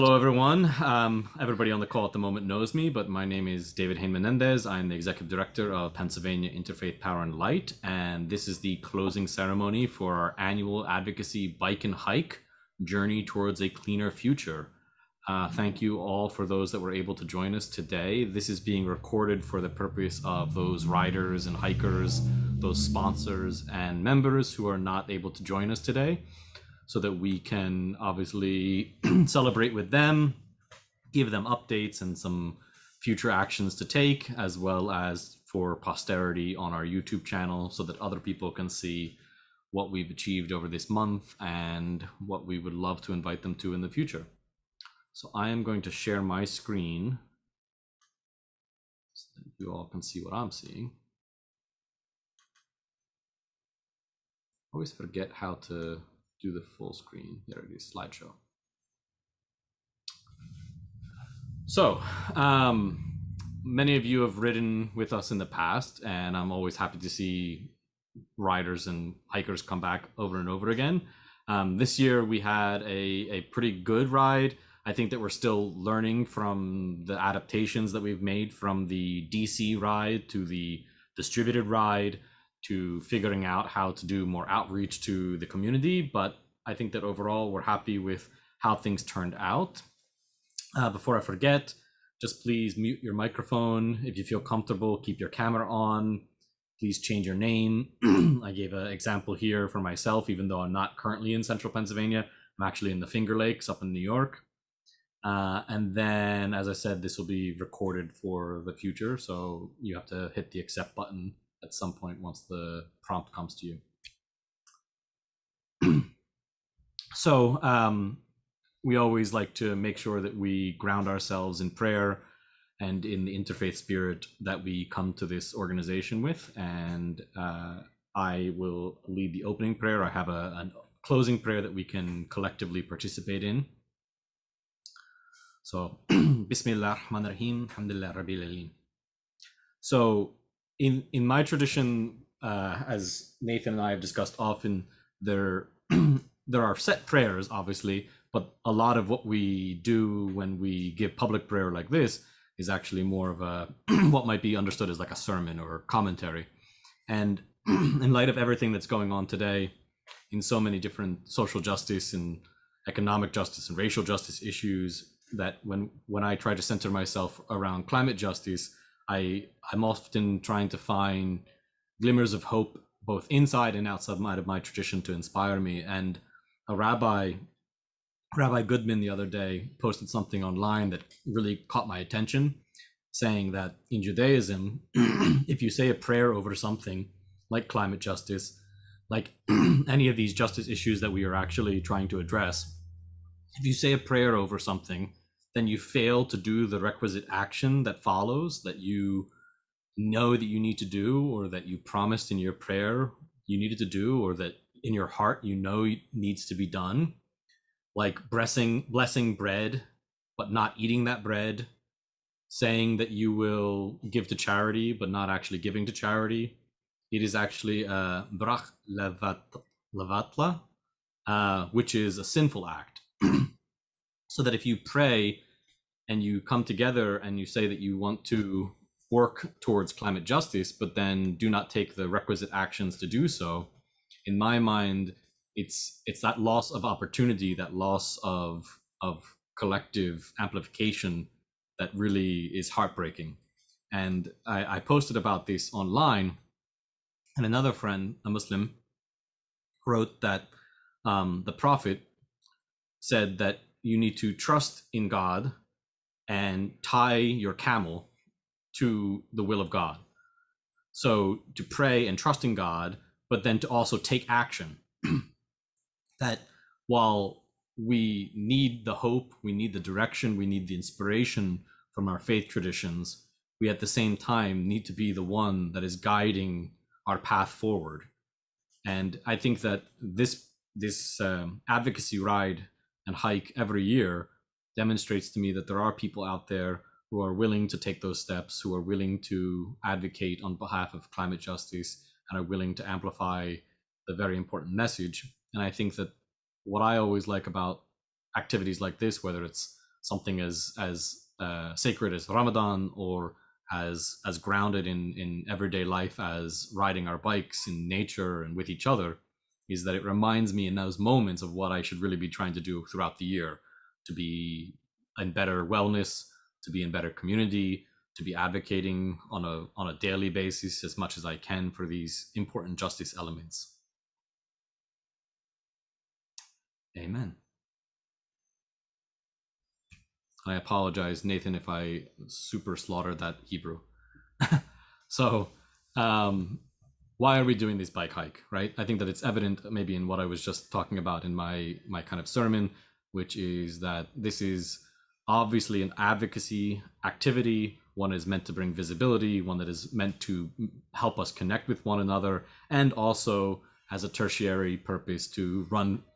Hello, everyone. Everybody on the call at the moment knows me, but my name is David Hain Menendez. I'm the Executive Director of Pennsylvania Interfaith Power and Light, and this is the closing ceremony for our annual advocacy bike and hike journey towards a cleaner future. Thank you all for those that were able to join us today. This is being recorded for the purpose of those riders and hikers, those sponsors and members who are not able to join us today, so that we can obviously celebrate with them, give them updates and some future actions to take, as well as for posterity on our YouTube channel so that other people can see what we've achieved over this month and what we would love to invite them to in the future. So I am going to share my screen so that you all can see what I'm seeing. I always forget how to do the full screen. There it is, slideshow. So many of you have ridden with us in the past, and I'm always happy to see riders and hikers come back over and over again. This year we had a pretty good ride. I think that we're still learning from the adaptations that we've made from the DC ride to the distributed ride to figuring out how to do more outreach to the community. But I think that overall we're happy with how things turned out. Before I forget, just please mute your microphone. If you feel comfortable, keep your camera on. Please change your name. I gave an example here for myself, even though I'm not currently in central Pennsylvania. I'm actually in the Finger Lakes up in New York. And then, as I said, this will be recorded for the future. So you have to hit the accept button at some point once the prompt comes to you. So we always like to make sure that we ground ourselves in prayer and in the interfaith spirit that we come to this organization with. And I will lead the opening prayer. I have a closing prayer that we can collectively participate in. So, Bismillah ar-Rahman ar-Rahim, Alhamdulillah Rabbil Alameen. So, in my tradition, as Nathan and I have discussed often, there are set prayers, obviously, but a lot of what we do when we give public prayer like this is actually more of a what might be understood as like a sermon or commentary. And in light of everything that's going on today in so many different social justice and economic justice and racial justice issues, that when I try to center myself around climate justice, I'm often trying to find glimmers of hope both inside and outside of my tradition to inspire me. And a Rabbi Goodman the other day posted something online that really caught my attention, saying that in Judaism, if you say a prayer over something like climate justice, like any of these justice issues that we are actually trying to address, if you say a prayer over something, then you fail to do the requisite action that follows, that you know that you need to do, or that you promised in your prayer you needed to do, or that in your heart you know needs to be done, like blessing bread but not eating that bread, saying that you will give to charity but not actually giving to charity. It is actually brach levatla, which is a sinful act. So that if you pray and you come together and you say that you want to work towards climate justice, but then do not take the requisite actions to do so, in my mind, it's that loss of opportunity, that loss of collective amplification that really is heartbreaking. And I posted about this online, and another friend, a Muslim, wrote that the Prophet said that you need to trust in God and tie your camel to the will of God. So to pray and trust in God, but then to also take action. That while we need the hope, we need the direction, we need the inspiration from our faith traditions, we at the same time need to be the one that is guiding our path forward. And I think that this advocacy ride and hike every year demonstrates to me that there are people out there who are willing to take those steps, who are willing to advocate on behalf of climate justice, and are willing to amplify the very important message. And I think that what I always like about activities like this, whether it's something as sacred as Ramadan, or as grounded in everyday life as riding our bikes in nature and with each other, is that it reminds me in those moments of what I should really be trying to do throughout the year, to be in better wellness, to be in better community, to be advocating on a daily basis as much as I can for these important justice elements. Amen. I apologize, Nathan, if I super slaughtered that Hebrew. So, why are we doing this bike hike, right? I think that it's evident maybe in what I was just talking about in my kind of sermon, which is that this is obviously an advocacy activity. One is meant to bring visibility, one that is meant to help us connect with one another, and also has a tertiary purpose to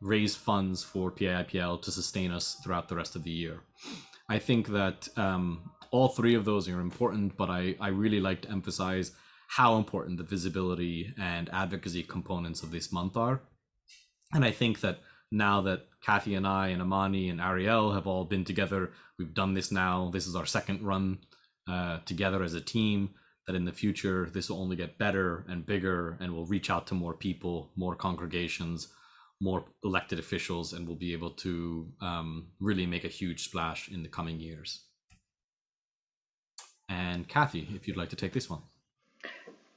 raise funds for PAIPL to sustain us throughout the rest of the year. I think that all three of those are important, but I really like to emphasize how important the visibility and advocacy components of this month are. And I think that now that Kathy and I and Amani and Ariel have all been together, we've done this now, this is our second run together as a team, that in the future, this will only get better and bigger, and we'll reach out to more people, more congregations, more elected officials, and we'll be able to really make a huge splash in the coming years. And Kathy, if you'd like to take this one.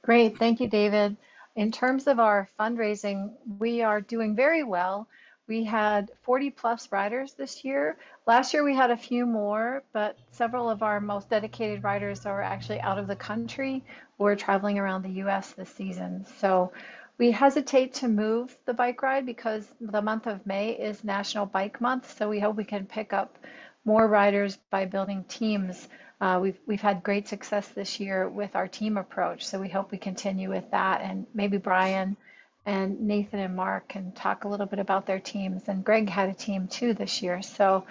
Great, thank you, David. In terms of our fundraising, we are doing very well. We had 40 plus riders this year. Last year we had a few more, but several of our most dedicated riders are actually out of the country or traveling around the US this season. So we hesitate to move the bike ride because the month of May is National Bike Month. So we hope we can pick up more riders by building teams. We've had great success this year with our team approach, so we hope we continue with that. And maybe Brian and Nathan and Mark can talk a little bit about their teams. And Greg had a team too this year, so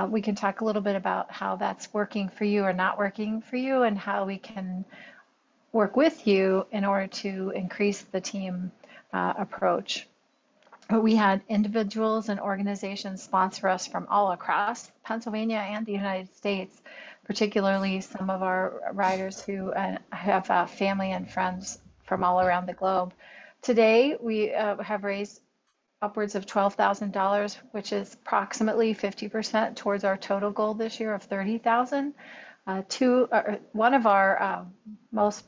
we can talk a little bit about how that's working for you or not working for you, and how we can work with you in order to increase the team approach. We had individuals and organizations sponsor us from all across Pennsylvania and the United States, particularly some of our riders who have family and friends from all around the globe. Today, we have raised upwards of $12,000, which is approximately 50% towards our total goal this year of 30,000. One of our most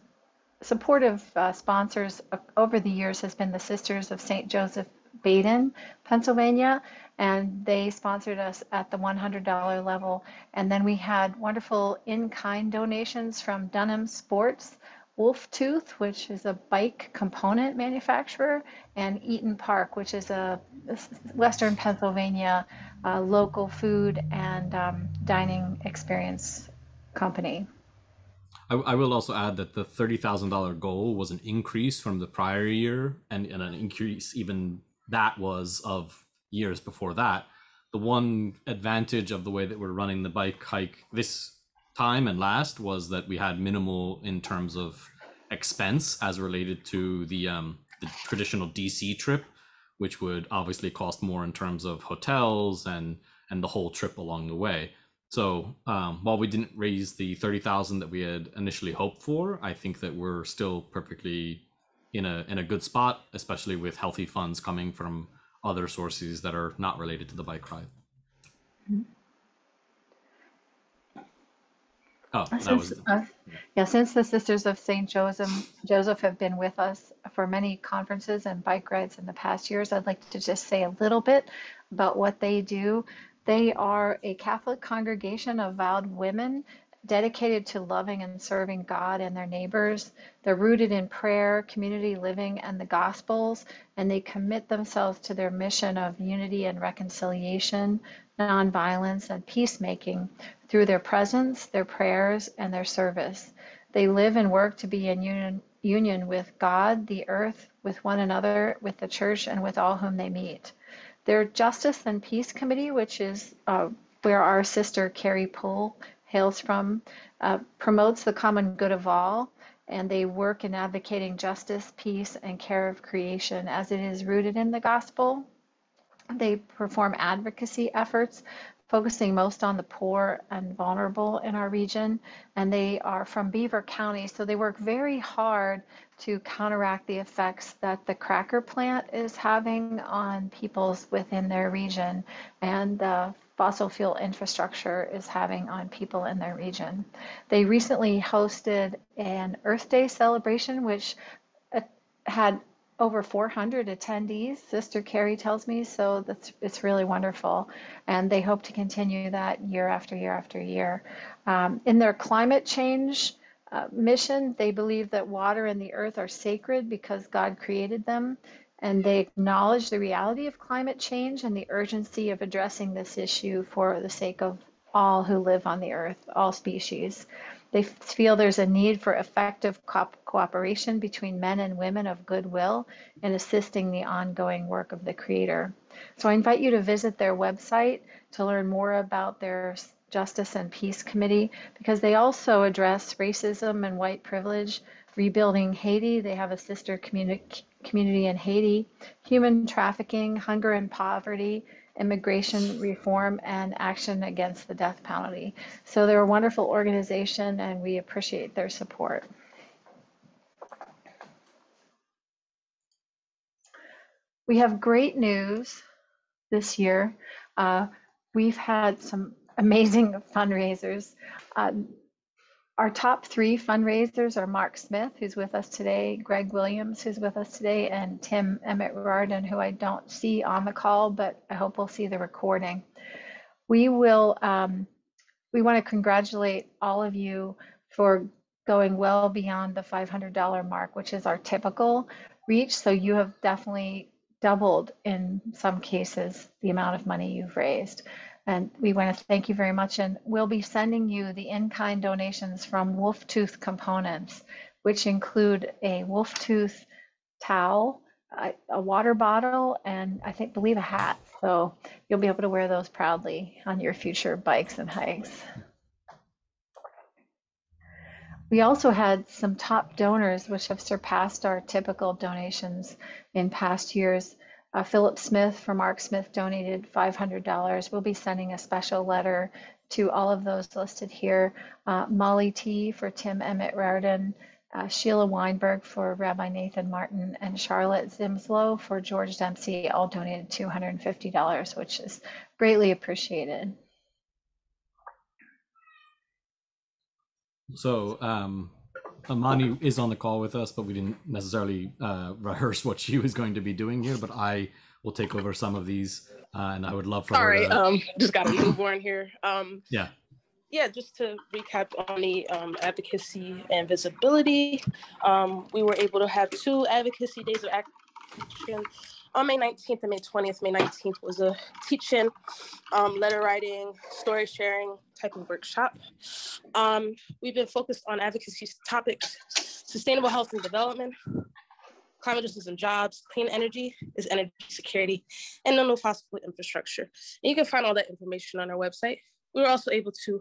supportive sponsors over the years has been the Sisters of St. Joseph Baden, Pennsylvania, and they sponsored us at the $100 level. And then we had wonderful in-kind donations from Dunham Sports, Wolf Tooth, which is a bike component manufacturer, and Eaton Park, which is a Western Pennsylvania local food and dining experience company. I will also add that the $30,000 goal was an increase from the prior year, and an increase even that was of years before that. The one advantage of the way that we're running the bike hike this time and last was that we had minimal in terms of expense as related to the traditional DC trip, which would obviously cost more in terms of hotels and the whole trip along the way. So while we didn't raise the 30,000 that we had initially hoped for, I think that we're still perfectly in a good spot, especially with healthy funds coming from other sources that are not related to the bike ride. Oh, that was since the Sisters of St. Joseph have been with us for many conferences and bike rides in the past years, I'd like to just say a little bit about what they do. They are a Catholic congregation of vowed women dedicated to loving and serving God and their neighbors. They're rooted in prayer, community living, and the Gospels, and they commit themselves to their mission of unity and reconciliation, nonviolence, and peacemaking through their presence, their prayers, and their service. They live and work to be in union with God, the earth, with one another, with the church, and with all whom they meet. Their Justice and Peace Committee, which is where our sister Carrie Poole hails from, promotes the common good of all, and they work in advocating justice, peace, and care of creation as it is rooted in the gospel. They perform advocacy efforts focusing most on the poor and vulnerable in our region. And they are from Beaver County, so they work very hard to counteract the effects that the cracker plant is having on peoples within their region and the fossil fuel infrastructure is having on people in their region. They recently hosted an Earth Day celebration, which had over 400 attendees, Sister Carrie tells me, so it's really wonderful. And they hope to continue that year after year after year. In their climate change mission, they believe that water and the earth are sacred because God created them. And they acknowledge the reality of climate change and the urgency of addressing this issue for the sake of all who live on the earth, all species. They feel there's a need for effective cooperation between men and women of goodwill in assisting the ongoing work of the Creator. So I invite you to visit their website to learn more about their Justice and Peace Committee because they also address racism and white privilege, rebuilding Haiti. They have a sister community in Haiti, human trafficking, hunger and poverty, immigration reform, and action against the death penalty. So they're a wonderful organization and we appreciate their support. We have great news this year. We've had some amazing fundraisers. Our top 3 fundraisers are Mark Smith, who's with us today, Greg Williams, who's with us today, and Tim Emmett Rarden, who I don't see on the call, but I hope we'll see the recording. We want to congratulate all of you for going well beyond the $500 mark, which is our typical reach. So you have definitely doubled in some cases the amount of money you've raised. And we want to thank you very much. And we'll be sending you the in-kind donations from Wolf Tooth Components, which include a Wolf Tooth towel, a water bottle, and believe a hat. So you'll be able to wear those proudly on your future bikes and hikes. We also had some top donors which have surpassed our typical donations in past years. Philip Smith from Mark Smith donated $500. We'll be sending a special letter to all of those listed here. Molly T for Tim Emmett Rarden, Sheila Weinberg for Rabbi Nathan Martin, and Charlotte Zimslow for George Dempsey all donated $250, which is greatly appreciated. So Amani is on the call with us, but we didn't necessarily rehearse what she was going to be doing here, but I will take over some of these and I would love for her to... just got a newborn here. Yeah, just to recap on the advocacy and visibility, we were able to have 2 advocacy days of action on May 19th and May 20th. May 19th was a teach-in, letter writing, story sharing type of workshop. We've been focused on advocacy topics: sustainable health and development, climate justice and jobs, clean energy is energy security, and no fossil fuel infrastructure. And you can find all that information on our website. We were also able to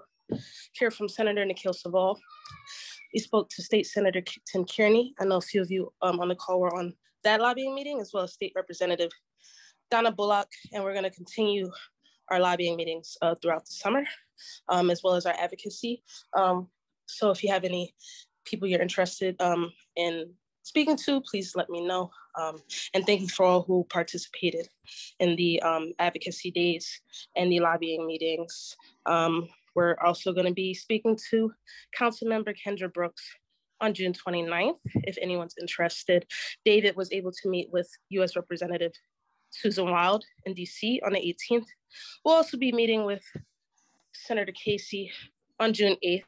hear from Senator Nikhil Saval. We spoke to State Senator Tim Kearney. I know a few of you on the call were on that lobbying meeting, as well as State Representative Donna Bullock, and we're going to continue our lobbying meetings throughout the summer, as well as our advocacy. So if you have any people you're interested in speaking to, please let me know. And thank you for all who participated in the advocacy days and the lobbying meetings. We're also going to be speaking to Councilmember Kendra Brooks on June 29th, if anyone's interested. David was able to meet with U.S. Representative Susan Wild in DC on the 18th. We'll also be meeting with Senator Casey on June 8th.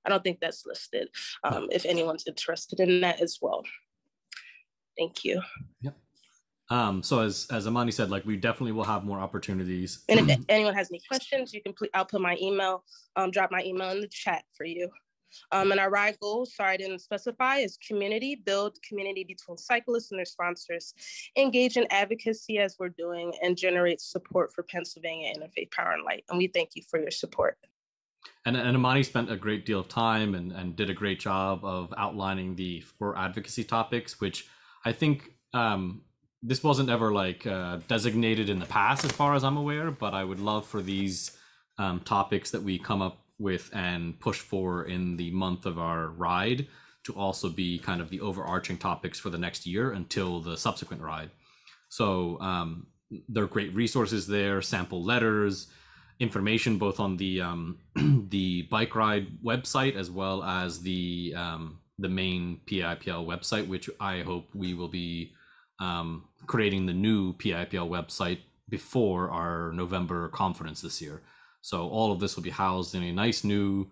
I don't think that's listed, if anyone's interested in that as well. Thank you. Yep. So as Amani said, like, we definitely will have more opportunities. And if anyone has any questions, you can I'll put my email, drop my email in the chat for you. And our ride goals, sorry I didn't specify, is community, build community between cyclists and their sponsors, engage in advocacy as we're doing, and generate support for Pennsylvania Interfaith Power and Light. And we thank you for your support. And Amani spent a great deal of time and did a great job of outlining the 4 advocacy topics, which I think this wasn't ever like designated in the past as far as I'm aware, but I would love for these topics that we come up with and push for in the month of our ride to also be kind of the overarching topics for the next year until the subsequent ride. So there are great resources there, sample letters, information both on the the bike ride website as well as the main PIPL website, which I hope we will be creating the new PIPL website before our November conference this year. So all of this will be housed in a nice new,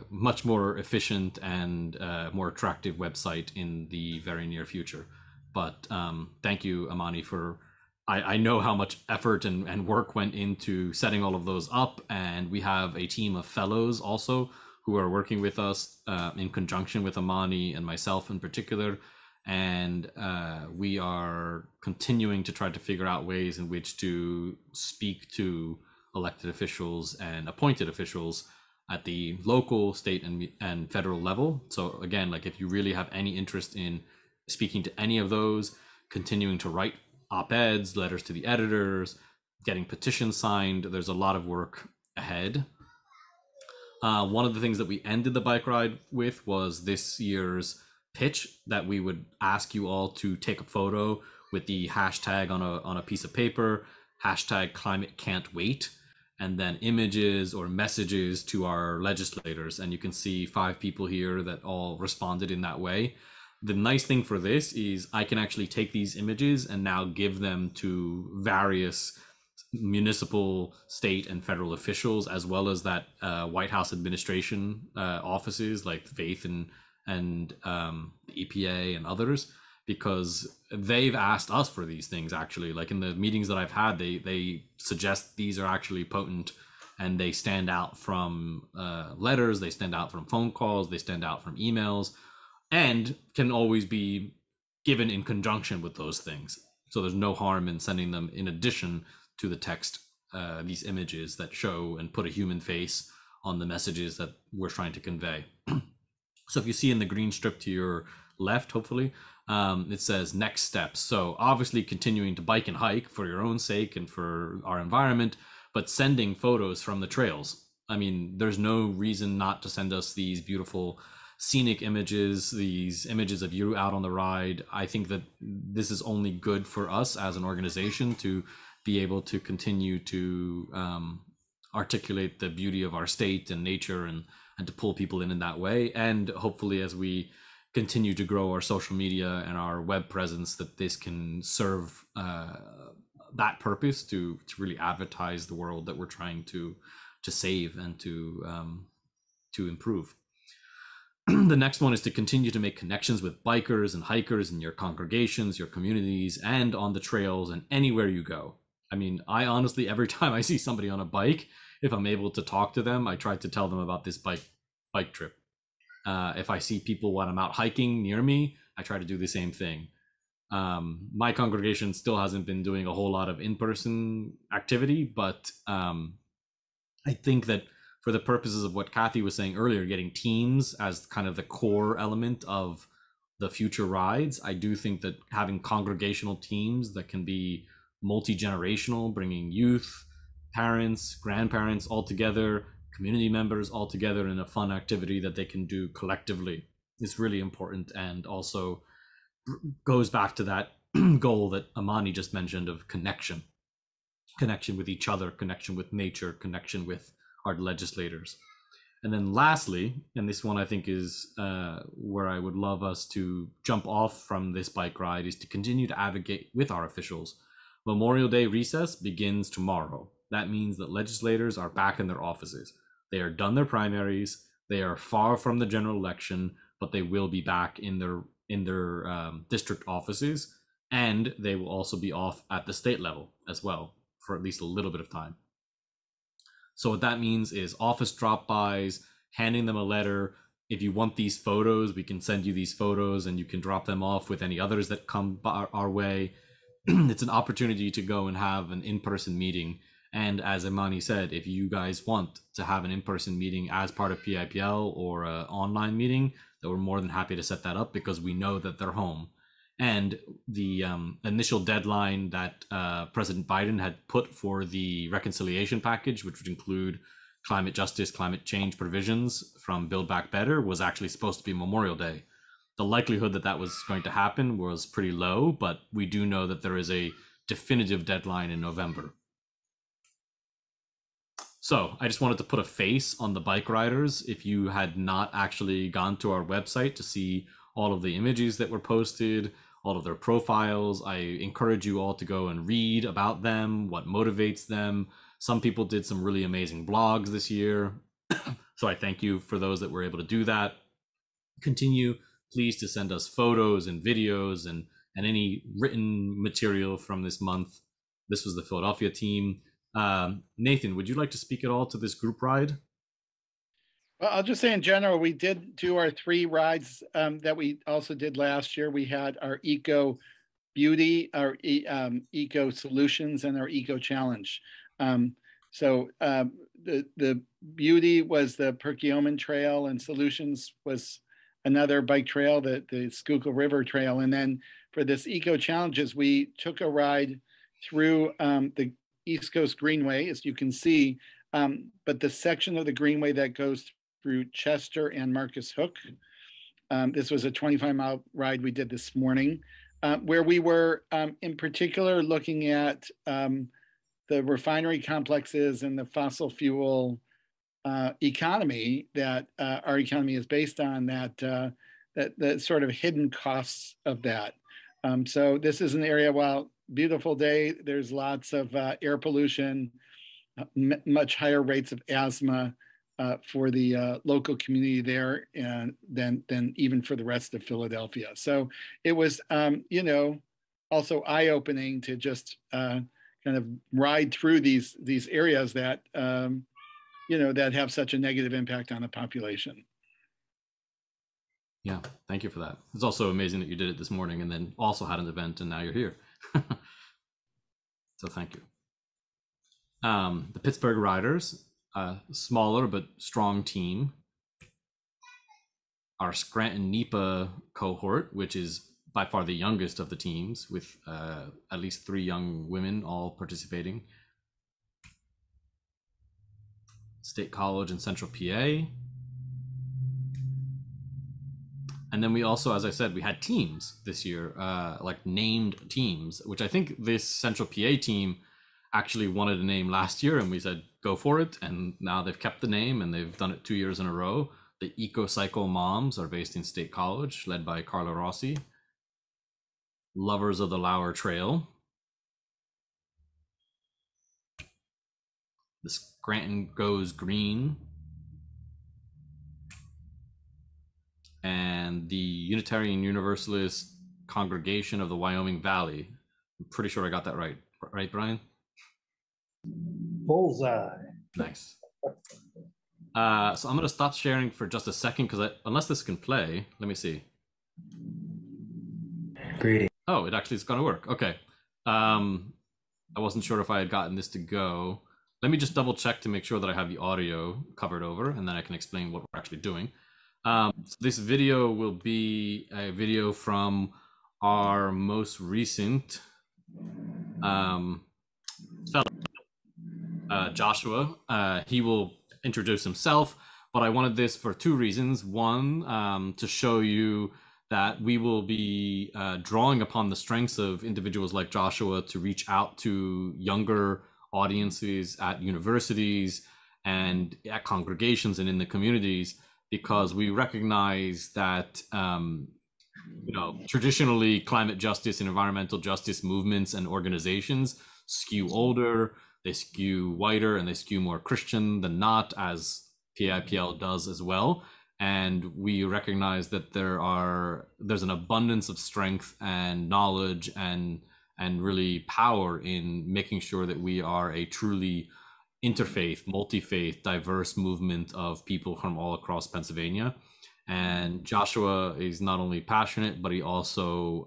much more efficient and more attractive website in the very near future. But thank you, Amani, for I know how much effort and work went into setting all of those up, and we have a team of fellows also who are working with us in conjunction with Amani and myself in particular, and we are continuing to try to figure out ways in which to speak to elected officials and appointed officials at the local, state, and federal level. So again, like if you really have any interest in speaking to any of those, continuing to write op-eds, letters to the editors, getting petitions signed, there's a lot of work ahead. One of the things that we ended the bike ride with was this year's pitch that we would ask you all to take a photo with the hashtag on a piece of paper, hashtag climate can't wait, and then images or messages to our legislators. And you can see 5 people here that all responded in that way. The nice thing for this is I can actually take these images and now give them to various municipal, state, and federal officials, as well as that White House administration offices like Faith and the EPA and others, because they've asked us for these things. Actually, like in the meetings that I've had, they suggest these are actually potent, and they stand out from letters, they stand out from phone calls, they stand out from emails, and can always be given in conjunction with those things. So there's no harm in sending them in addition to the text, these images that show and put a human face on the messages that we're trying to convey. So if you see in the green strip to your left, hopefully, it says next steps. So obviously continuing to bike and hike for your own sake and for our environment, but sending photos from the trails. I mean, there's no reason not to send us these beautiful scenic images, these images of you out on the ride. I think that this is only good for us as an organization to be able to continue to articulate the beauty of our state and nature, and to pull people in that way. And hopefully as we continue to grow our social media and our web presence, that this can serve that purpose to really advertise the world that we're trying to save and to improve. The next one is to continue to make connections with bikers and hikers in your congregations, your communities, and on the trails and anywhere you go. I mean, I honestly, every time I see somebody on a bike, if I'm able to talk to them, I try to tell them about this bike trip. If I see people when I'm out hiking near me, I try to do the same thing. My congregation still hasn't been doing a whole lot of in-person activity, but I think that for the purposes of what Kathy was saying earlier, getting teams as kind of the core element of the future rides, I do think that having congregational teams that can be multi-generational, bringing youth, parents, grandparents all together, community members all together in a fun activity that they can do collectively is really important, and also goes back to that goal that Amani just mentioned of connection with each other, connection with nature, connection with our legislators. And then lastly, and this one I think is where I would love us to jump off from this bike ride, is to continue to advocate with our officials. Memorial Day recess begins tomorrow. That means that legislators are back in their offices. They are done their primaries. They are far from the general election, but they will be back in their district offices, and they will also be off at the state level as well for at least a little bit of time. So what that means is office drop-bys, handing them a letter. If you want these photos, we can send you these photos, and you can drop them off with any others that come our way. It's an opportunity to go and have an in-person meeting. And as Imani said, if you guys want to have an in-person meeting as part of PIPL or an online meeting, that we're more than happy to set that up, because we know that they're home. And the initial deadline that President Biden had put for the reconciliation package, which would include climate justice, climate change provisions from Build Back Better, was actually supposed to be Memorial Day. The likelihood that that was going to happen was pretty low, but we do know that there is a definitive deadline in November. So I just wanted to put a face on the bike riders. If you had not actually gone to our website to see all of the images that were posted, all of their profiles, I encourage you all to go and read about them, what motivates them. Some people did some really amazing blogs this year. So I thank you for those that were able to do that. Continue, please, to send us photos and videos and any written material from this month. This was the Philadelphia team. Nathan, would you like to speak at all to this group ride? Well, I'll just say in general, we did do our 3 rides that we also did last year. We had our Eco Beauty, our Eco Solutions, and our Eco Challenge. So the Beauty was the Perkiomen Trail, and Solutions was another bike trail, the Schuylkill River Trail. And then for this Eco Challenges, we took a ride through the East Coast Greenway, as you can see, but the section of the Greenway that goes through Chester and Marcus Hook. This was a 25-mile ride we did this morning, where we were in particular looking at the refinery complexes and the fossil fuel economy that our economy is based on, that sort of hidden costs of that. So this is an area, while beautiful day, there's lots of air pollution, much higher rates of asthma for the local community there, and than even for the rest of Philadelphia. So it was, also eye-opening to just kind of ride through these areas that that have such a negative impact on the population. Yeah, thank you for that. It's also amazing that you did it this morning and then also had an event and now you're here. So thank you. The Pittsburgh Riders, a smaller but strong team. Our Scranton NEPA cohort, which is by far the youngest of the teams, with at least 3 young women all participating. State College in Central PA. And then we also, as I said, we had teams this year, like named teams, which I think this Central PA team actually wanted a name last year, and we said, go for it. And now they've kept the name and they've done it 2 years in a row. The EcoCycle Moms are based in State College, led by Carla Rossi. Lovers of the Lauer Trail. The Scranton Goes Green. And the Unitarian Universalist Congregation of the Wyoming Valley. I'm pretty sure I got that right. Right, Brian? Bullseye. Nice. So I'm going to stop sharing for just a second, because unless this can play, let me see. Greetings. Oh, it actually is going to work. Okay. I wasn't sure if I had gotten this to go. Let me just double check to make sure that I have the audio covered over, and then I can explain what we're actually doing. So this video will be a video from our most recent fellow, Joshua. He will introduce himself, but I wanted this for 2 reasons. One, to show you that we will be drawing upon the strengths of individuals like Joshua to reach out to younger audiences at universities and at congregations and in the communities, because we recognize that traditionally climate justice and environmental justice movements and organizations skew older, they skew whiter, and they skew more Christian than not, as PIPL does as well. And we recognize that there's an abundance of strength and knowledge and really power in making sure that we are a truly interfaith, multi-faith, diverse movement of people from all across Pennsylvania. And Joshua is not only passionate, but he also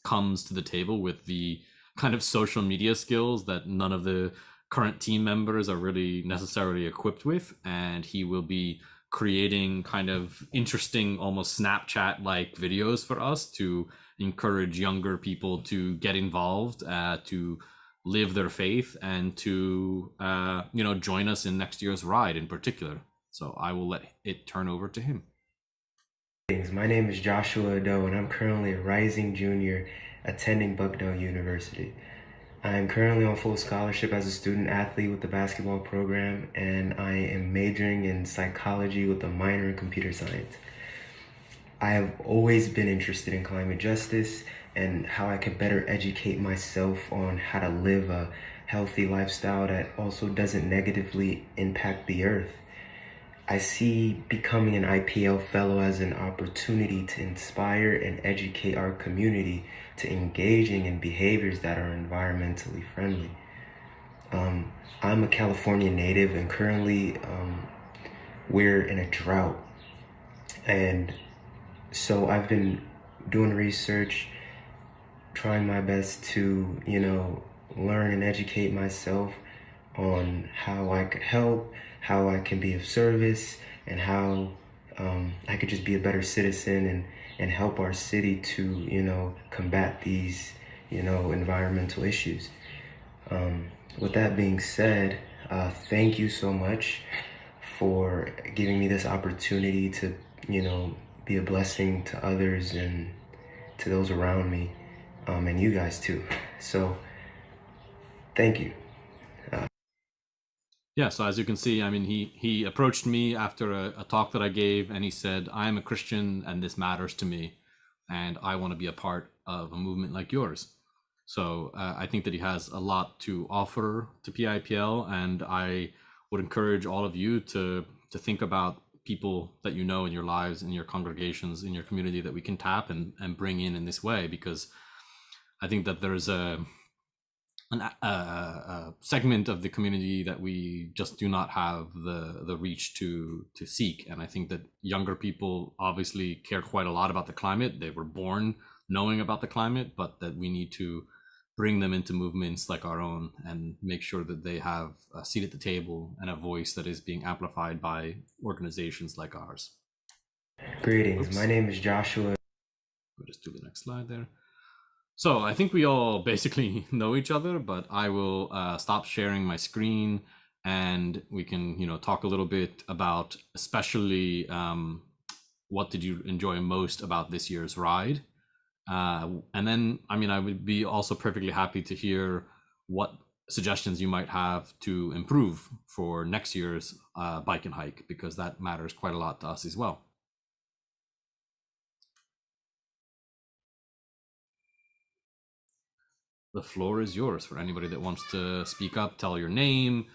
comes to the table with the kind of social media skills that none of the current team members are really necessarily equipped with. And he will be creating kind of interesting, almost Snapchat like videos for us to encourage younger people to get involved, to live their faith, and to join us in next year's ride in particular. So I will let it turn over to him. My name is Joshua Doe, and I'm currently a rising junior attending Bucknell University. I am currently on full scholarship as a student athlete with the basketball program, and I am majoring in psychology with a minor in computer science. I have always been interested in climate justice and how I could better educate myself on how to live a healthy lifestyle that also doesn't negatively impact the earth. I see becoming an IPL fellow as an opportunity to inspire and educate our community to engaging in behaviors that are environmentally friendly. I'm a California native, and currently we're in a drought. And so I've been doing research, trying my best to, learn and educate myself on how I could help, how I can be of service, and how I could just be a better citizen and help our city to, combat these, environmental issues. With that being said, thank you so much for giving me this opportunity to, be a blessing to others and to those around me, and you guys too. So, thank you. Yeah, so as you can see, I mean, he approached me after a talk that I gave, and he said, I am a Christian and this matters to me, and I want to be a part of a movement like yours. So I think that he has a lot to offer to PIPL, and I would encourage all of you to think about people that you know in your lives, in your congregations, in your community that we can tap and bring in this way, because I think that there's a segment of the community that we just do not have the reach to seek. And I think that younger people obviously care quite a lot about the climate. They were born knowing about the climate, but that we need to bring them into movements like our own and make sure that they have a seat at the table and a voice that is being amplified by organizations like ours. Greetings. My name is Joshua. We'll just do the next slide there. So I think we all basically know each other, but I will stop sharing my screen, and we can, talk a little bit about especially what did you enjoy most about this year's ride. And then, I mean, I would be also perfectly happy to hear what suggestions you might have to improve for next year's bike and hike, because that matters quite a lot to us as well. The floor is yours for anybody that wants to speak up. Tell your name,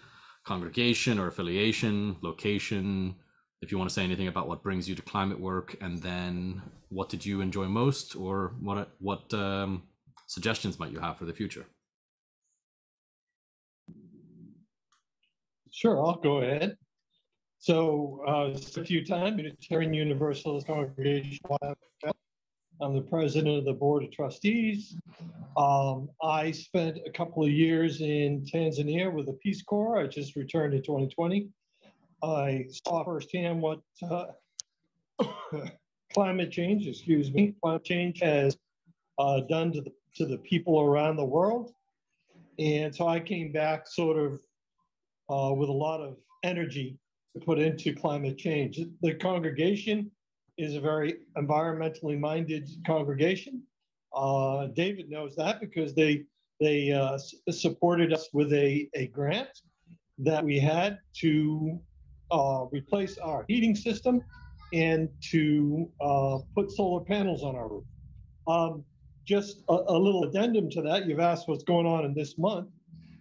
congregation or affiliation, location, if you want to say anything about what brings you to climate work, and then what did you enjoy most, or what suggestions might you have for the future? Sure, I'll go ahead. So just a few times, Unitarian Universalist Congregation. I'm the president of the board of trustees. I spent a couple of years in Tanzania with the Peace Corps. I just returned in 2020. I saw firsthand what climate change has done to the people around the world. And so I came back sort of with a lot of energy to put into climate change. The congregation is a very environmentally minded congregation. David knows that because they supported us with a grant that we had to replace our heating system and to put solar panels on our roof. Just a little addendum to that, you've asked what's going on in this month.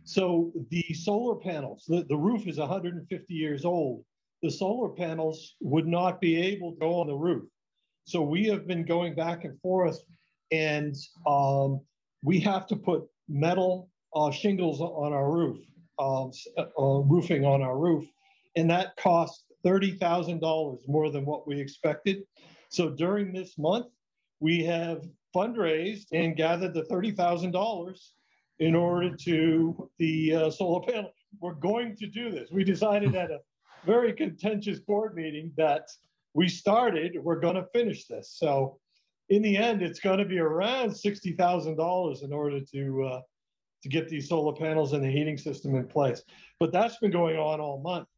So the solar panels, the roof is 150 years old. The solar panels would not be able to go on the roof. So we have been going back and forth, and we have to put metal shingles on our roof, roofing on our roof, and that costs $30,000 more than what we expected. So during this month, we have fundraised and gathered the $30,000 in order to the solar panel. We're going to do this. We decided at very contentious board meeting that we started, we're going to finish this. So in the end, it's going to be around $60,000 in order to get these solar panels and the heating system in place. But that's been going on all month.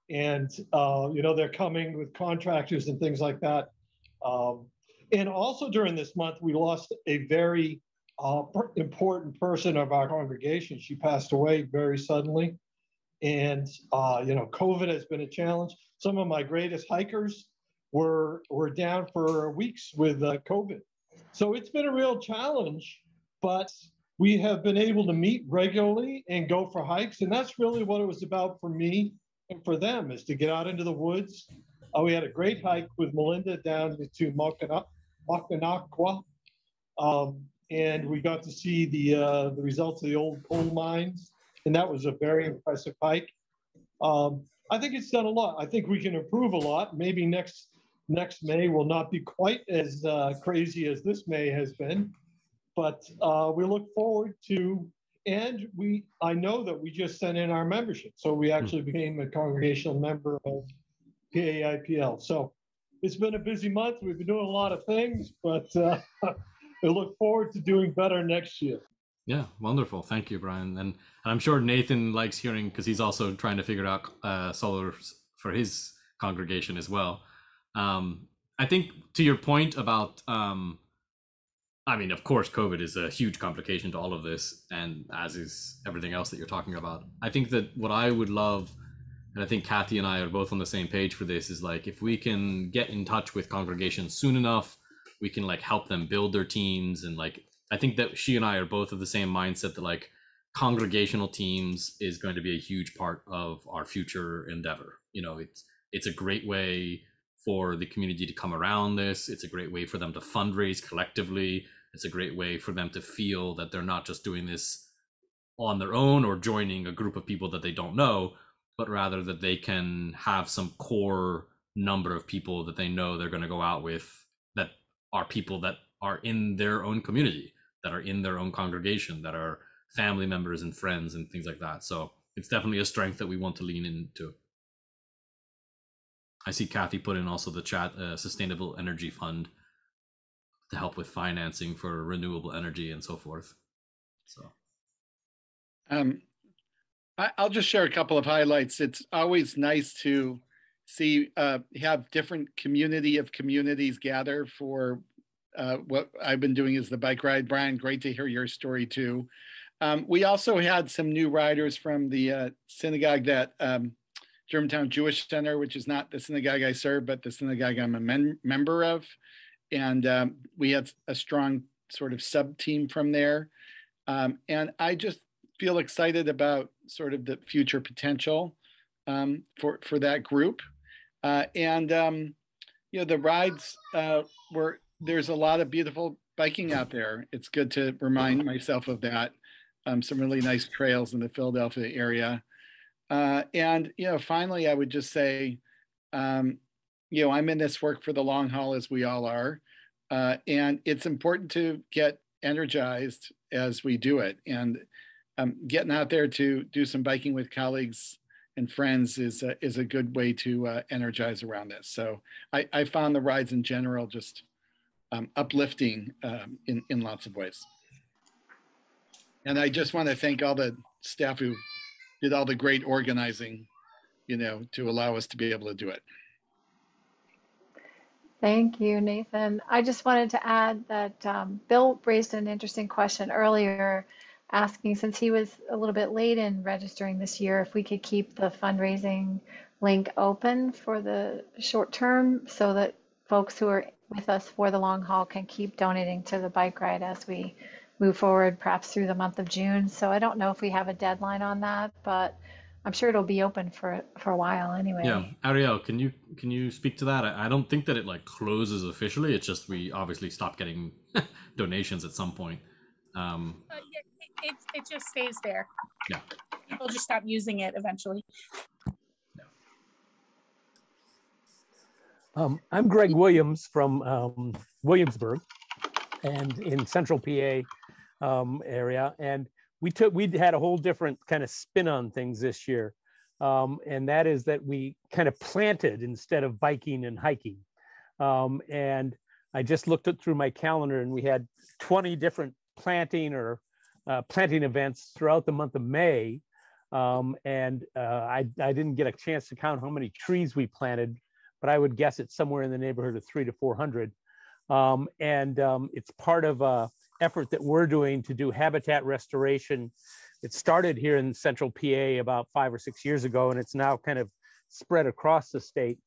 And, you know, they're coming with contractors and things like that. And also during this month, we lost a very important person of our congregation. She passed away very suddenly. And, you know, COVID has been a challenge. Some of my greatest hikers were down for weeks with COVID. So it's been a real challenge, but we have been able to meet regularly and go for hikes. And that's really what it was about for me and for them, is to get out into the woods. We had a great hike with Melinda down to Makanakwa. And we got to see the results of the old coal mines. And that was a very impressive hike. I think it's done a lot. I think we can improve a lot. Maybe next May will not be quite as crazy as this May has been, but we look forward to, and I know that we just sent in our membership. So we actually became a congregational member of PAIPL. So it's been a busy month. We've been doing a lot of things, but we look forward to doing better next year. Yeah, wonderful. Thank you, Brian. And I'm sure Nathan likes hearing, because he's also trying to figure out solar for his congregation as well. I think to your point about, I mean, of course, COVID is a huge complication to all of this, and as is everything else that you're talking about. I think that what I would love, and I think Kathy and I are both on the same page for this, is like, if we can get in touch with congregations soon enough, we can like help them build their teams. And like, I think that she and I are both of the same mindset that like congregational teams is going to be a huge part of our future endeavor. You know, it's a great way for the community to come around this. It's a great way for them to fundraise collectively. It's a great way for them to feel that they're not just doing this on their own or joining a group of people that they don't know, but rather that they can have some core number of people that they know they're going to go out with, that are people that are in their own community, that are in their own congregation, that are family members and friends and things like that. So it's definitely a strength that we want to lean into. I see Kathy put in also the chat, Sustainable Energy Fund, to help with financing for renewable energy and so forth. So I'll just share a couple of highlights. It's always nice to see have different community of communities gather for what I've been doing is the bike ride. Brian, great to hear your story too. We also had some new riders from the synagogue, that Germantown Jewish Center, which is not the synagogue I serve, but the synagogue I'm a member of. And we had a strong sort of sub team from there. And I just feel excited about sort of the future potential for that group. You know, the rides there's a lot of beautiful biking out there. It's good to remind myself of that. Some really nice trails in the Philadelphia area. And, you know, finally, I would just say, you know, I'm in this work for the long haul, as we all are. And it's important to get energized as we do it. And getting out there to do some biking with colleagues and friends is a good way to energize around this. So I found the rides in general just uplifting in lots of ways. And I just want to thank all the staff who did all the great organizing, you know, to allow us to be able to do it. Thank you, Nathan. I just wanted to add that Bill raised an interesting question earlier, asking, since he was a little bit late in registering this year, if we could keep the fundraising link open for the short term so that folks who are with us for the long haul can keep donating to the bike ride as we move forward, perhaps through the month of June. So I don't know if we have a deadline on that, but I'm sure it'll be open for a while anyway. yeah, Ariel, can you speak to that? I don't think that it like closes officially. It's just we obviously stop getting donations at some point. Yeah, it just stays there. Yeah, People just stop using it eventually. I'm Greg Williams from Williamsburg, and in Central PA area, and we had a whole different kind of spin on things this year. and that is that we kind of planted instead of biking and hiking. And I just looked through my calendar, and we had 20 different planting events throughout the month of May. I didn't get a chance to count how many trees we planted, but I would guess it's somewhere in the neighborhood of 300 to 400. It's part of a effort that we're doing to do habitat restoration. It started here in central PA about 5 or 6 years ago, and it's now kind of spread across the state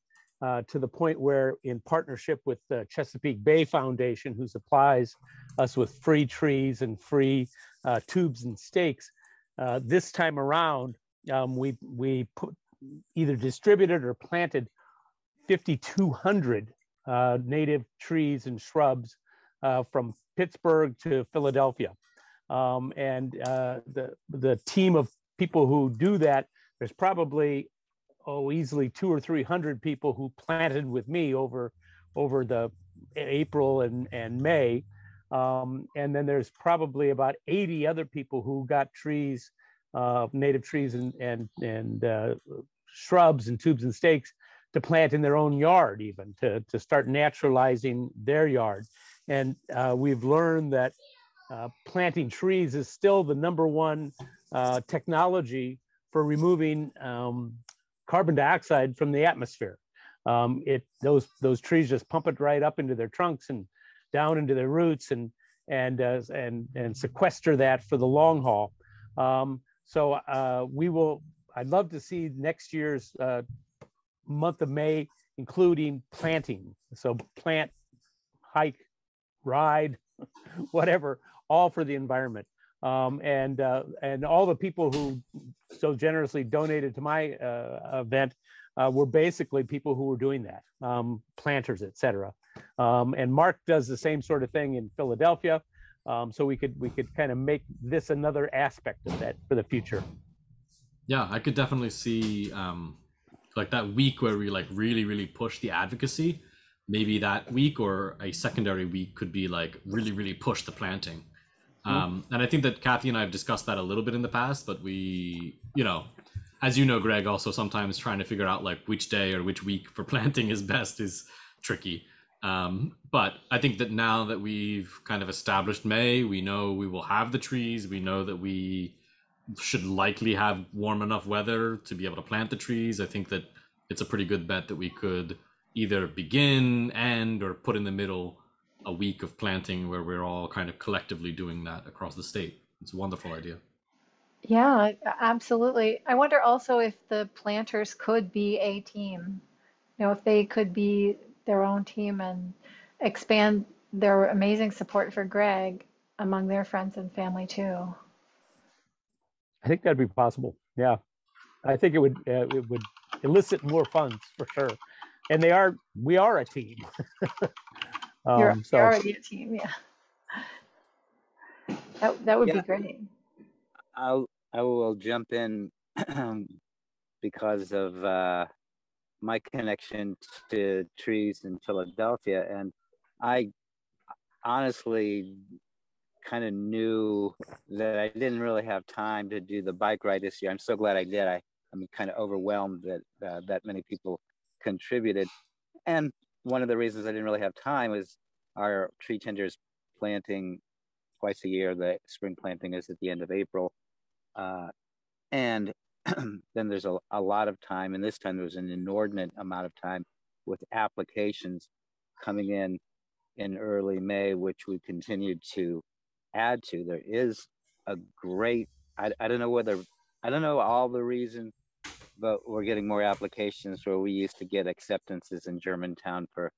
to the point where, in partnership with the Chesapeake Bay Foundation, who supplies us with free trees and free tubes and stakes, this time around, we either distributed or planted 5,200 native trees and shrubs from Pittsburgh to Philadelphia. The team of people who do that, there's probably easily 200 or 300 people who planted with me over the April and May. And then there's probably about 80 other people who got trees, native trees and shrubs and tubes and stakes to plant in their own yard, even to start naturalizing their yard. And we've learned that planting trees is still the #1 technology for removing carbon dioxide from the atmosphere. Those trees just pump it right up into their trunks and down into their roots and sequester that for the long haul. I'd love to see next year's month of May including planting. So plant, hike, ride, whatever, all for the environment. And all the people who so generously donated to my event were basically people who were doing that, planters, et cetera. And Mark does the same sort of thing in Philadelphia. So we could kind of make this another aspect of that for the future. Yeah, I could definitely see like that week where we like really push the advocacy. Maybe that week or a secondary week could be like really push the planting. And I think that Kathy and I have discussed that a little bit in the past, but we, as you know, Greg, also sometimes trying to figure out like which day or which week for planting is best is tricky. But I think that now that we've kind of established May, we know we will have the trees. We know that we should likely have warm enough weather to be able to plant the trees. I think that it's a pretty good bet that we could either begin, end, or put in the middle a week of planting where we're all kind of collectively doing that across the state. It's a wonderful idea. Yeah, absolutely. I wonder also if the planters could be a team, if they could be their own team and expand their amazing support for Greg among their friends and family too. I think that'd be possible. Yeah, I think it would elicit more funds for sure. And we are a team. You're already a team, yeah. That would be great. I will jump in because of my connection to trees in Philadelphia, and I honestly kind of knew that I didn't really have time to do the bike ride this year. I'm so glad I did. I'm kind of overwhelmed that that many people contributed. And one of the reasons I didn't really have time is our tree tenders planting twice a year. The spring planting is at the end of April. And then there's a lot of time. And this time there was an inordinate amount of time with applications coming in early May, which we continued to add to. There is a great, I don't know all the reason, but we're getting more applications where we used to get acceptances in Germantown for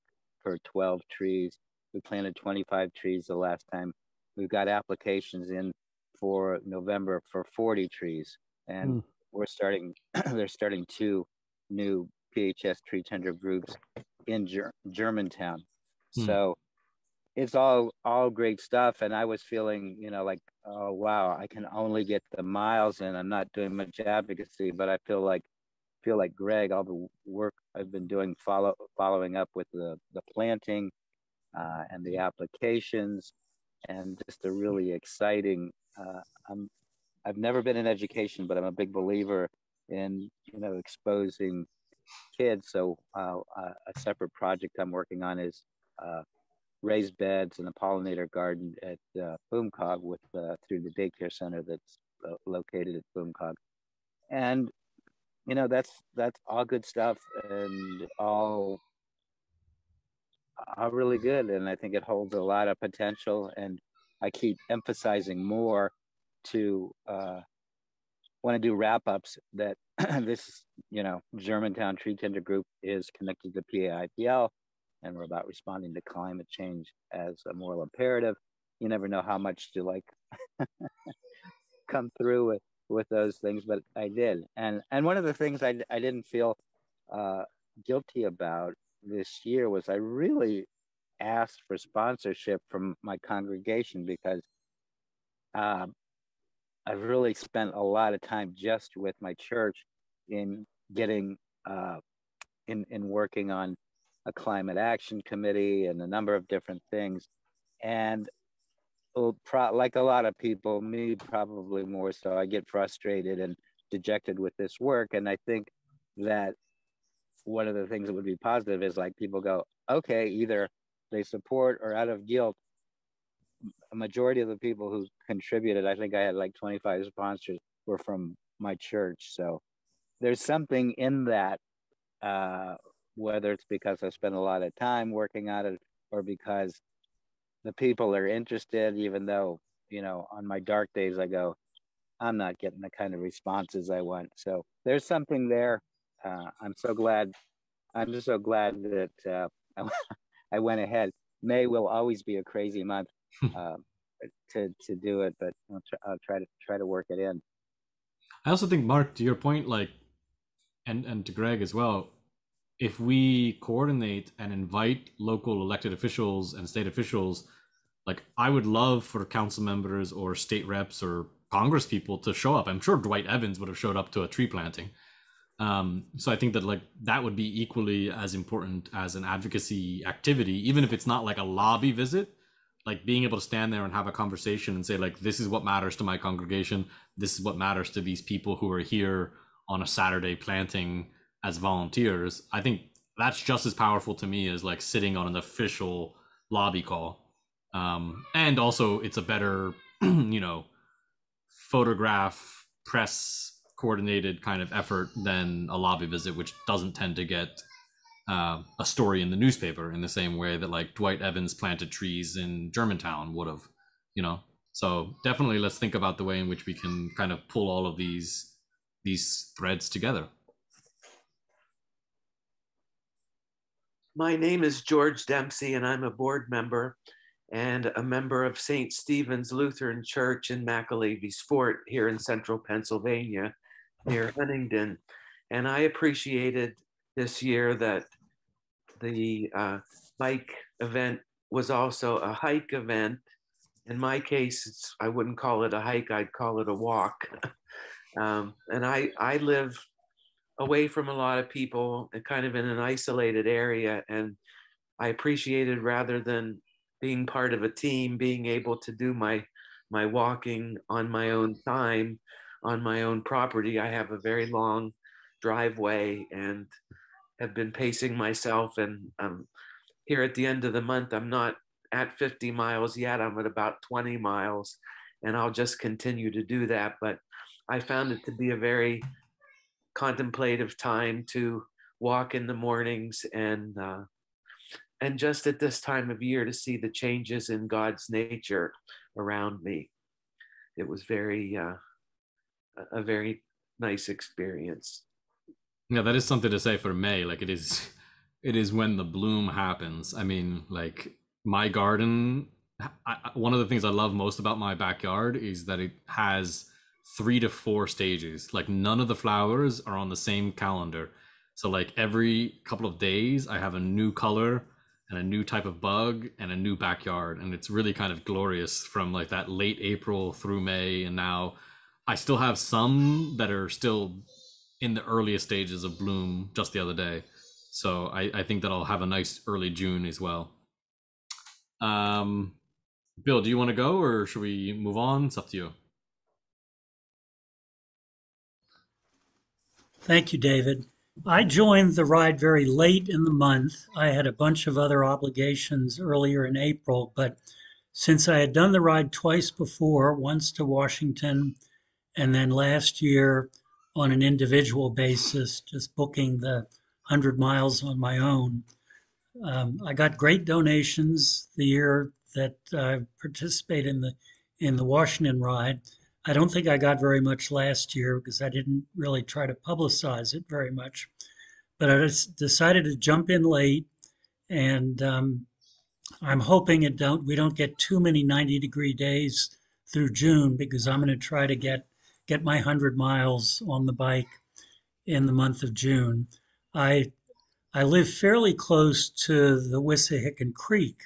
12 trees. We planted 25 trees the last time. We've got applications in for November for 40 trees. And they're starting 2 new PHS tree tender groups in Germantown. So it's all great stuff. And I was feeling, like, oh, wow, I can only get the miles in. I'm not doing much advocacy, but I feel like Greg, all the work I've been doing, following up with the planting and the applications, and just a really exciting, I've never been in education, but I'm a big believer in exposing kids. So a separate project I'm working on is raised beds and a pollinator garden at Boomcog with through the daycare center that's located at Boomcog. And that's all good stuff and all really good. And I think it holds a lot of potential. And I keep emphasizing more to want to do wrap ups that this, Germantown Tree Tender Group is connected to PAIPL, and we're about responding to climate change as a moral imperative. You never know how much to come through with those things, but I did. And one of the things I didn't feel guilty about this year was I really asked for sponsorship from my congregation, because I've really spent a lot of time just with my church in getting in working on a climate action committee and a number of different things. And like a lot of people, me probably more so, I get frustrated and dejected with this work. And I think that one of the things that would be positive is like people go, okay, either they support or out of guilt. A majority of the people who contributed, I think I had like 25 sponsors, were from my church. So there's something in that, whether it's because I spent a lot of time working on it or because the people are interested, even though, on my dark days, I go, I'm not getting the kind of responses I want. So there's something there. I'm so glad. I'm just so glad that I went ahead. May will always be a crazy month to do it, but I'll try to work it in. I also think, Mark, to your point, and to Greg as well, if we coordinate and invite local elected officials and state officials, I would love for council members or state reps or Congress people to show up. I'm sure Dwight Evans would have showed up to a tree planting. So I think that that would be equally as important as an advocacy activity, even if it's not like a lobby visit. Being able to stand there and have a conversation and say, this is what matters to my congregation. This is what matters to these people who are here on a Saturday planting as volunteers. I think that's just as powerful to me as sitting on an official lobby call. And also it's a better, photograph, press coordinated kind of effort than a lobby visit, which doesn't tend to get a story in the newspaper in the same way that Dwight Evans planted trees in Germantown would have, So definitely let's think about the way in which we can kind of pull all of these threads together. My name is George Dempsey, and I'm a board member and a member of St. Stephen's Lutheran Church in McAlevy's Fort here in central Pennsylvania, near Huntingdon. And I appreciated this year that the bike event was also a hike event. In my case, I wouldn't call it a hike, I'd call it a walk. And I live away from a lot of people and kind of in an isolated area. And I appreciated, rather than being part of a team, being able to do my walking on my own time, on my own property. I have a very long driveway and have been pacing myself. And here at the end of the month, I'm not at 50 miles yet. I'm at about 20 miles, and I'll just continue to do that. But I found it to be a very contemplative time to walk in the mornings, and just at this time of year to see the changes in God's nature around me. It was a very nice experience. Yeah, that is something to say for May. It is when the bloom happens. I mean, my garden, one of the things I love most about my backyard is that it has 3 to 4 stages. None of the flowers are on the same calendar. So every couple of days I have a new color and a new type of bug and a new backyard. And it's really kind of glorious from that late April through May. And now I still have some that are still in the earliest stages of bloom just the other day. So I think that I'll have a nice early June as well. Bill, do you want to go or should we move on? It's up to you. Thank you, David. I joined the ride very late in the month. I had a bunch of other obligations earlier in April, but since I had done the ride twice before, once to Washington and then last year on an individual basis, just booking the 100 miles on my own, I got great donations the year that I participated in the Washington ride. I don't think I got very much last year because I didn't really try to publicize it very much. But I just decided to jump in late, and I'm hoping we don't get too many 90-degree days through June because I'm going to try to get my 100 miles on the bike in the month of June. I I live fairly close to the Wissahickon Creek,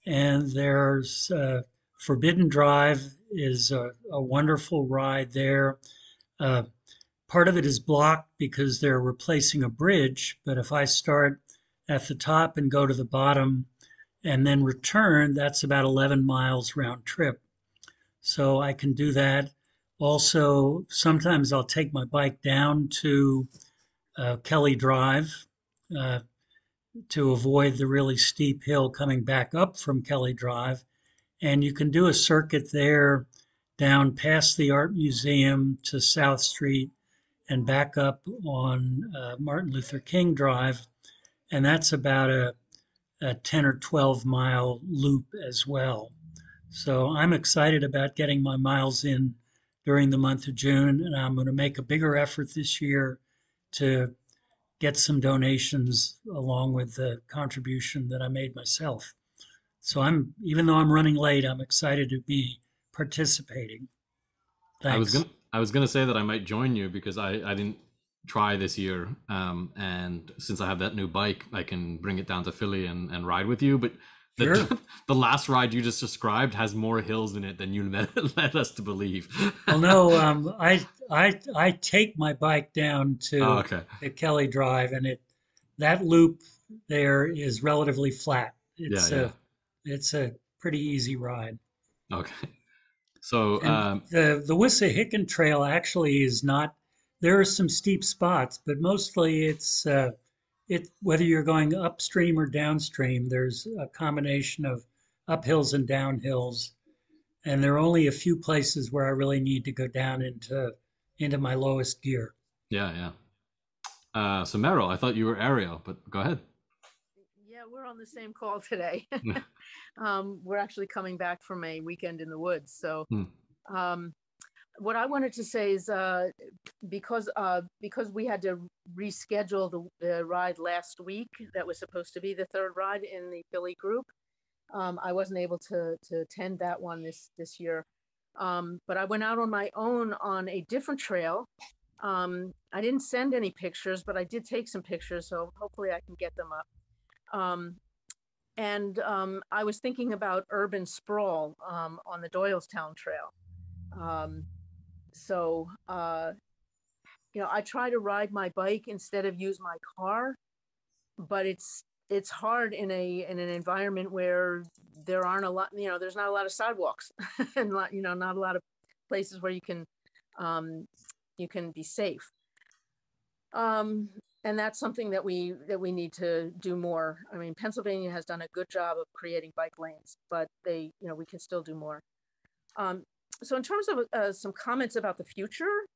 and there's Forbidden Drive is a wonderful ride there. Uh, Part of it is blocked because they're replacing a bridge, but if I start at the top and go to the bottom and then return, that's about 11 miles round trip. So I can do that. Also, sometimes I'll take my bike down to Kelly Drive uh, to avoid the really steep hill coming back up from Kelly Drive. And you can do a circuit there down past the Art Museum to South Street and back up on Martin Luther King Drive. And that's about a 10 or 12 mile loop as well. So I'm excited about getting my miles in during the month of June, and I'm going to make a bigger effort this year to get some donations along with the contribution that I made myself. So even though I'm running late, I'm excited to be participating. Thanks. I was gonna say that I might join you because I didn't try this year, and since I have that new bike, I can bring it down to Philly and ride with you. But the Sure. the last ride you just described has more hills in it than you led us to believe. Well, no, I take my bike down Oh, to okay. the Kelly Drive, and that loop there is relatively flat. Yeah, yeah. It's a pretty easy ride. Okay. So, And the Wissahickon Trail actually is not. There are some steep spots, but mostly it whether you're going upstream or downstream, there's a combination of uphills and downhills, and there are only a few places where I really need to go down into my lowest gear. yeah, yeah. So Meryl, I thought you were Ariel, but go ahead. Yeah, we're on the same call today. We're actually coming back from a weekend in the woods. So what I wanted to say is because we had to reschedule the ride last week, that was supposed to be the third ride in the Philly group. I wasn't able to attend that one this year. But I went out on my own on a different trail. I didn't send any pictures, but I did take some pictures, so hopefully I can get them up. I was thinking about urban sprawl on the Doylestown Trail. I try to ride my bike instead of use my car, but it's hard in an environment where there aren't a lot, there's not a lot of sidewalks and not a lot of places where you can be safe. And that's something that we need to do more. I mean, Pennsylvania has done a good job of creating bike lanes, but we can still do more. So in terms of some comments about the future,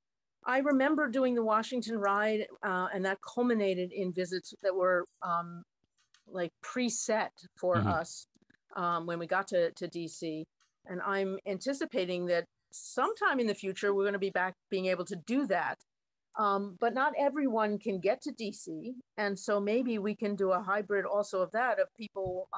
I remember doing the Washington ride, and that culminated in visits that were like preset for us when we got to DC. And I'm anticipating that sometime in the future, we're going to be back being able to do that. But not everyone can get to DC. And so maybe we can do a hybrid also of that, of people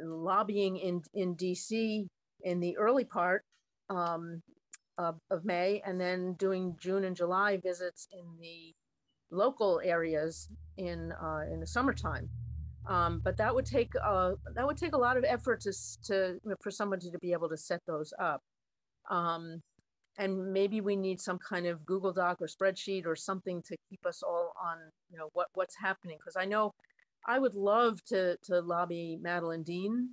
lobbying in DC in the early part of May, and then doing June and July visits in the local areas in the summertime. But that would take a lot of effort for somebody to be able to set those up. And maybe we need some kind of Google Doc or spreadsheet or something to keep us all on, what's happening. Because I know I would love to lobby Madeline Dean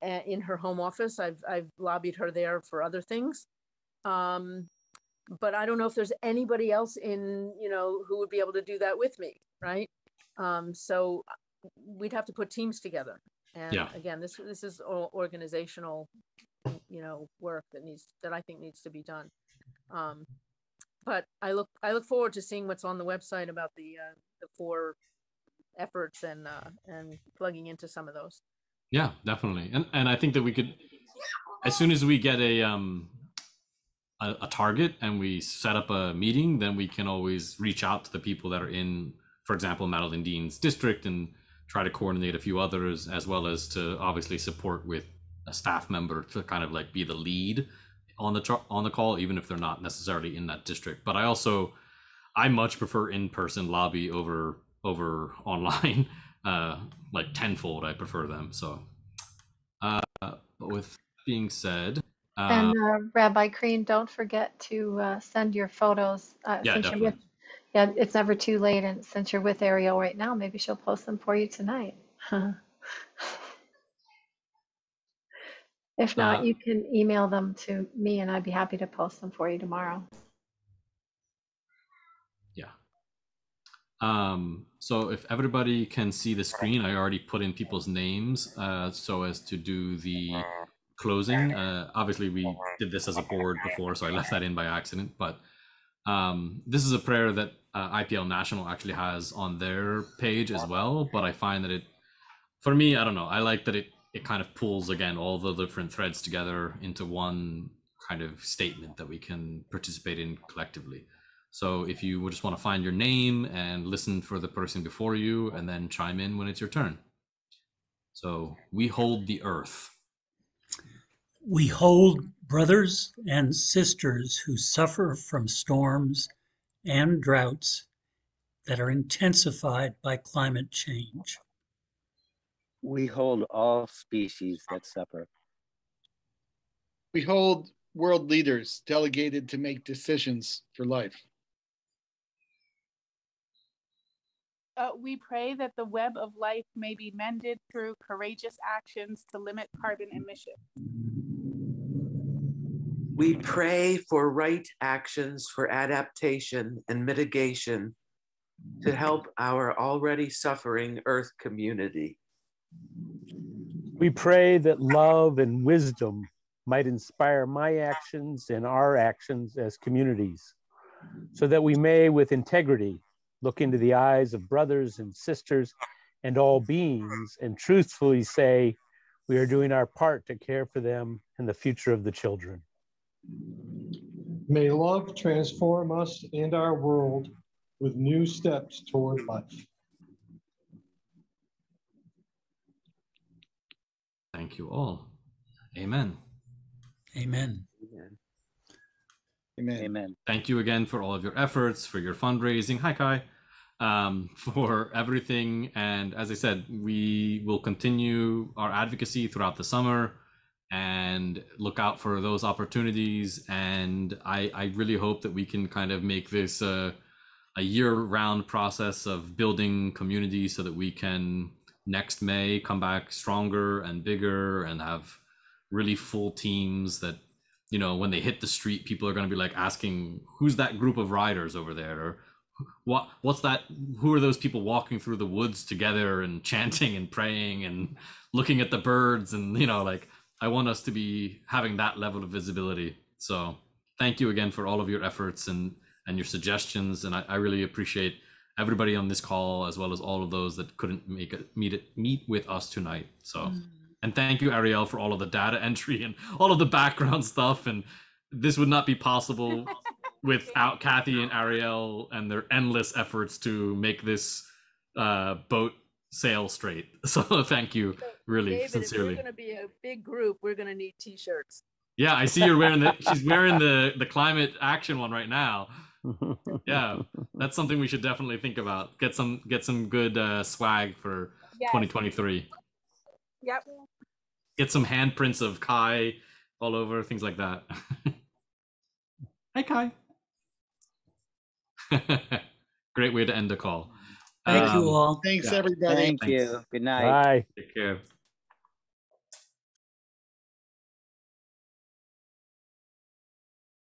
in her home office. I've lobbied her there for other things. but I don't know if there's anybody else in, you know, who would be able to do that with me, right? So we'd have to put teams together. And Yeah. again, this is all organizational, you know, work that I think needs to be done. But I look forward to seeing what's on the website about the 4 efforts and plugging into some of those. Yeah, definitely. And I think that we could, as soon as we get a target and we set up a meeting, then we can always reach out to the people that are in, for example, Madeline Dean's district, and try to coordinate a few others, as well as to obviously support with a staff member to kind of like be the lead on the call, even if they're not necessarily in that district. But I much prefer in-person lobby over online, like tenfold. I prefer them. So, but with being said, and Rabbi Crean, don't forget to send your photos. Yeah, Since definitely. it's never too late, and since you're with Ariel right now, maybe she'll post them for you tonight. If not, you can email them to me, and I'd be happy to post them for you tomorrow. So if everybody can see the screen, I already put in people's names so as to do the closing. Obviously, we did this as a board before, so I left that in by accident. But this is a prayer that IPL National actually has on their page as well. But I find that for me, I don't know, I like that it kind of pulls, again, all the different threads together into one kind of statement that we can participate in collectively. So if you would just want to find your name and listen for the person before you, and then chime in when it's your turn. So we hold the earth. We hold brothers and sisters who suffer from storms and droughts that are intensified by climate change. We hold all species that suffer. We hold world leaders delegated to make decisions for life. We pray that the web of life may be mended through courageous actions to limit carbon emission. We pray for right actions for adaptation and mitigation to help our already suffering Earth community. We pray that love and wisdom might inspire my actions and our actions as communities, so that we may, with integrity, look into the eyes of brothers and sisters and all beings and truthfully say we are doing our part to care for them and the future of the children. May love transform us and our world with new steps toward life. Thank you all. Amen. Amen. Amen. Amen. Thank you again for all of your efforts, for your fundraising. Hi, Kai. For everything. And as I said, we will continue our advocacy throughout the summer and look out for those opportunities. And I really hope that we can kind of make this a year-round process of building community, so that we can next May come back stronger and bigger and have really full teams that, you know, when they hit the street, people are going to be like asking, who's that group of riders over there? Or what's that? Who are those people walking through the woods together and chanting and praying and looking at the birds? And, you know, like, I want us to be having that level of visibility. So thank you again for all of your efforts and your suggestions. And I really appreciate everybody on this call, as well as all of those that couldn't meet with us tonight. So, and thank you, Ariel, for all of the data entry and all of the background stuff. And this would not be possible without Kathy and Ariel and their endless efforts to make this boat sail straight. So thank you, really, David, sincerely. if we're going to be a big group, we're going to need t-shirts. Yeah, I see you're wearing she's wearing the climate action one right now. Yeah, that's something we should definitely think about. Get some good swag for 2023. Yep. Get some handprints of Kai all over, things like that. Hi, Kai. Great way to end the call. Thank you all. Thanks, everybody. Thank you. Good night. Bye. Take care.